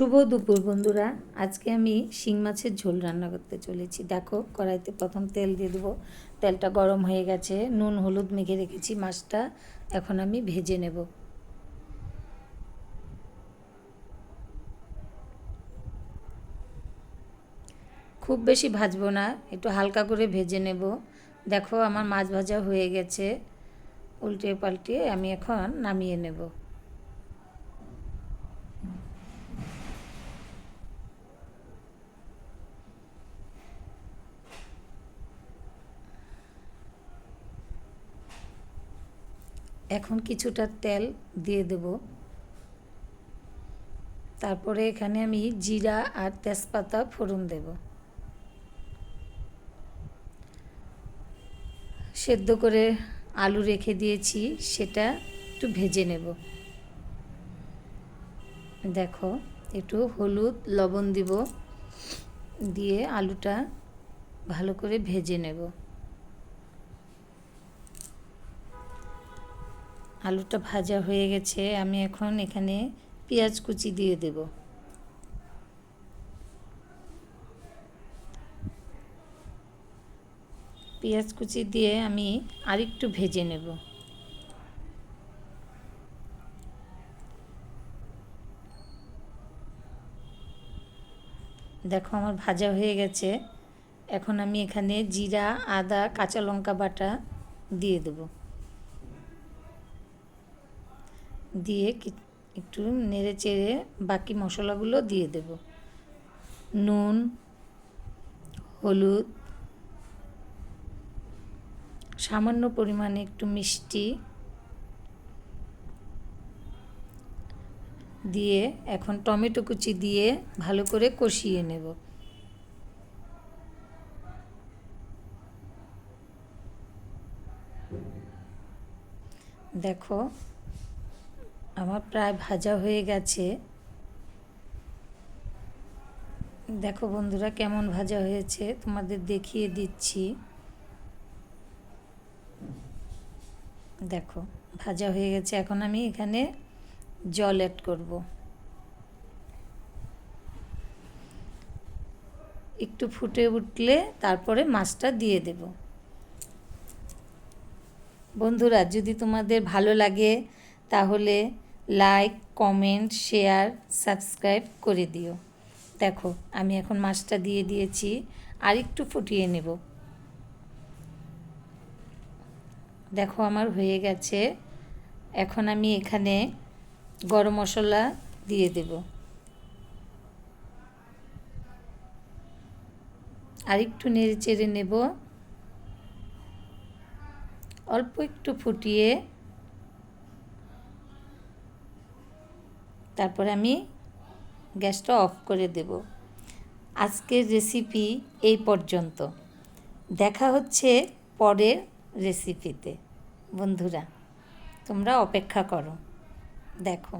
শুভ দুপুর বন্ধুরা। আজকে আমি শিং মাছের ঝোল রান্না করতে চলেছি। দেখো, কড়াইতে প্রথম তেল দিয়ে দেবো। তেলটা গরম হয়ে গেছে, নুন হলুদ মেখে রেখেছি মাছটা, এখন আমি ভেজে নেব। খুব বেশি ভাজবো না, একটু হালকা করে ভেজে নেব। দেখো আমার মাছ ভাজা হয়ে গেছে, উল্টে পাল্টে আমি এখন নামিয়ে নেব। এখন কিছুটা তেল দিয়ে দেব। তারপরে এখানে আমি জিরা আর তেজপাতা ফোড়ন দেব। সেদ্ধ করে আলু রেখে দিয়েছি, সেটা একটু ভেজে নেব। দেখো, একটু হলুদ লবণ দিব, দিয়ে আলুটা ভালো করে ভেজে নেব। আলুটা ভাজা হয়ে গেছে, আমি এখন এখানে পেঁয়াজ কুচি দিয়ে দেব। পেঁয়াজ কুচি দিয়ে আমি আরেকটু ভেজে নেব। দেখো আমার ভাজা হয়ে গেছে, এখন আমি এখানে জিরা আদা কাঁচা লঙ্কা বাটা দিয়ে দেব। দিয়ে একটু নেড়ে চেড়ে বাকি মশলাগুলো দিয়ে দেব। নুন, হলুদ, সামান্য পরিমাণে একটু মিষ্টি দিয়ে এখন টমেটো কুচি দিয়ে ভালো করে কষিয়ে নেব। দেখো আমার প্রায় ভাজা হয়ে গেছে। দেখো বন্ধুরা কেমন ভাজা হয়েছে, তোমাদের দেখিয়ে দিচ্ছি। দেখো ভাজা হয়ে গেছে, এখন আমি এখানে জল অ্যাড করব। একটু ফুটে উঠলে তারপরে মাছটা দিয়ে দেব। বন্ধুরা, যদি তোমাদের ভালো লাগে তাহলে লাইক, কমেন্ট, শেয়ার, সাবস্ক্রাইব করে দিও। দেখো আমি এখন মাছটা দিয়ে দিয়েছি, আর একটু ফুটিয়ে নেব। দেখো আমার হয়ে গেছে, এখন আমি এখানে গরম মশলা দিয়ে দেব। আর একটু নেড়ে চেড়ে নেব। অল্প একটু ফুটিয়ে তারপরে আমি গ্যাসটা অফ করে দেব। আজকের রেসিপি এই পর্যন্ত। দেখা হচ্ছে পরের রেসিপিতে। বন্ধুরা তোমরা অপেক্ষা করো, দেখো।